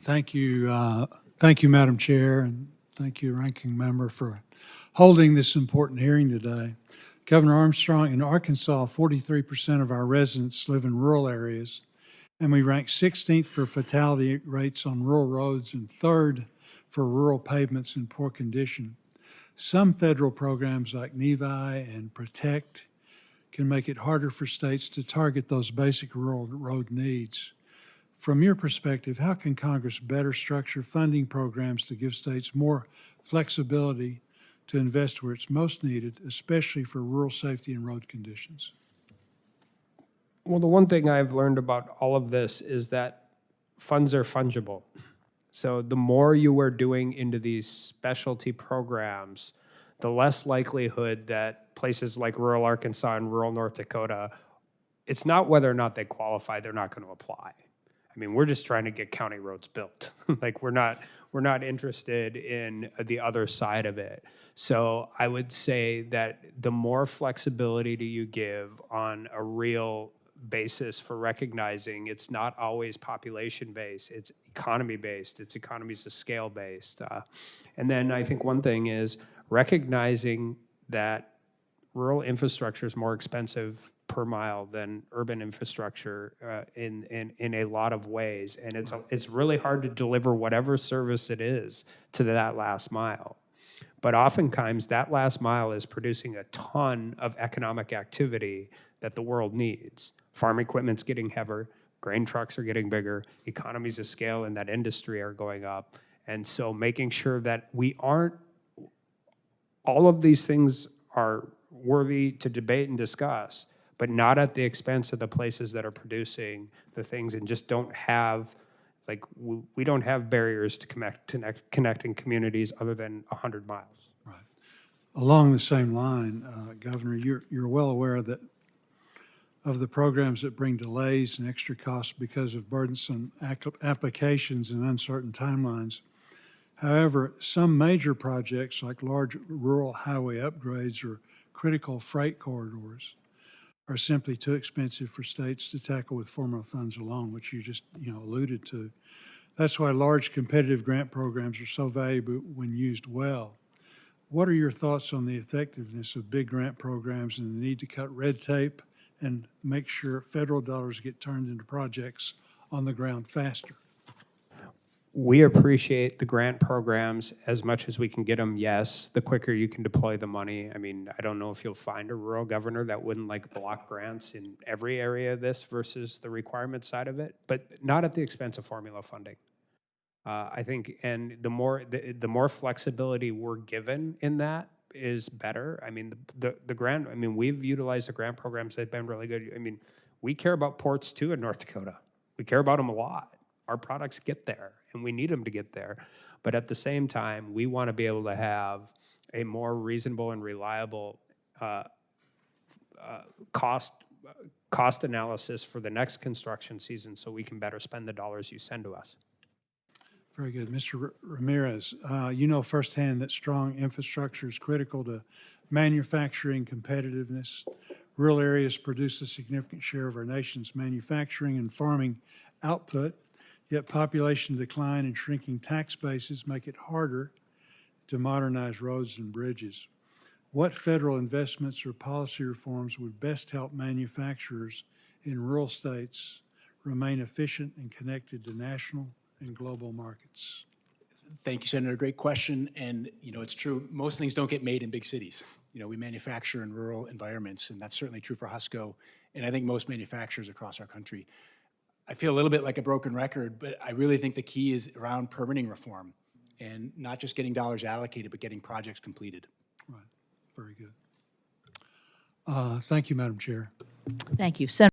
Thank you, Madam Chair, and thank you, Ranking Member, for holding this important hearing today. Governor Armstrong, in Arkansas, 43% of our residents live in rural areas, and we rank 16th for fatality rates on rural roads and 3rd for rural pavements in poor condition. Some federal programs like NEVI and PROTECT can make it harder for states to target those basic rural road needs. From your perspective, how can Congress better structure funding programs to give states more flexibility to invest where it's most needed, especially for rural safety and road conditions? Well, the one thing I've learned about all of this is that funds are fungible. So the more you are doing into these specialty programs, the less likelihood that places like rural Arkansas and rural North Dakota, it's not whether or not they qualify, they're not going to apply. I mean, we're just trying to get county roads built. Like we're not interested in the other side of it. So I would say that the more flexibility do you give on a real basis for recognizing it's not always population based, it's economy based, it's economies of scale based. And then I think one thing is recognizing that rural infrastructure is more expensive per mile than urban infrastructure in a lot of ways, and it's really hard to deliver whatever service it is to that last mile. But oftentimes that last mile is producing a ton of economic activity that the world needs. Farm equipment's getting heavier, grain trucks are getting bigger, economies of scale in that industry are going up, and so making sure that we aren't, all of these things are worthy to debate and discuss, but not at the expense of the places that are producing the things and just don't have, like, we don't have barriers to connecting communities other than 100 miles. Right. Along the same line, Governor, you're well aware that of the programs that bring delays and extra costs because of burdensome applications and uncertain timelines. However, some major projects like large rural highway upgrades or critical freight corridors are simply too expensive for states to tackle with formula funds alone, which you just alluded to. That's why large competitive grant programs are so valuable when used well. What are your thoughts on the effectiveness of big grant programs and the need to cut red tape and make sure federal dollars get turned into projects on the ground faster? We appreciate the grant programs as much as we can get them, yes. The quicker you can deploy the money. I mean, I don't know if you'll find a rural governor that wouldn't like block grants in every area of this versus the requirement side of it, but not at the expense of formula funding. I think, and the more flexibility we're given in that is better. I mean, the grant, I mean, we've utilized the grant programs, they've been really good. I mean, we care about ports too in North Dakota. We care about them a lot. Our products get there, and we need them to get there. But at the same time, we want to be able to have a more reasonable and reliable cost analysis for the next construction season so we can better spend the dollars you send to us. Very good. Mr. Ramirez, you know firsthand that strong infrastructure is critical to manufacturing competitiveness. Rural areas produce a significant share of our nation's manufacturing and farming output, yet population decline and shrinking tax bases make it harder to modernize roads and bridges. What federal investments or policy reforms would best help manufacturers in rural states remain efficient and connected to national and global markets? Thank you, Senator. Great question. And, it's true. Most things don't get made in big cities. We manufacture in rural environments, and that's certainly true for Husco, and I think most manufacturers across our country. I feel a little bit like a broken record, but I really think the key is around permitting reform and not just getting dollars allocated, but getting projects completed. Right. Very good. Thank you, Madam Chair. Thank you. Senator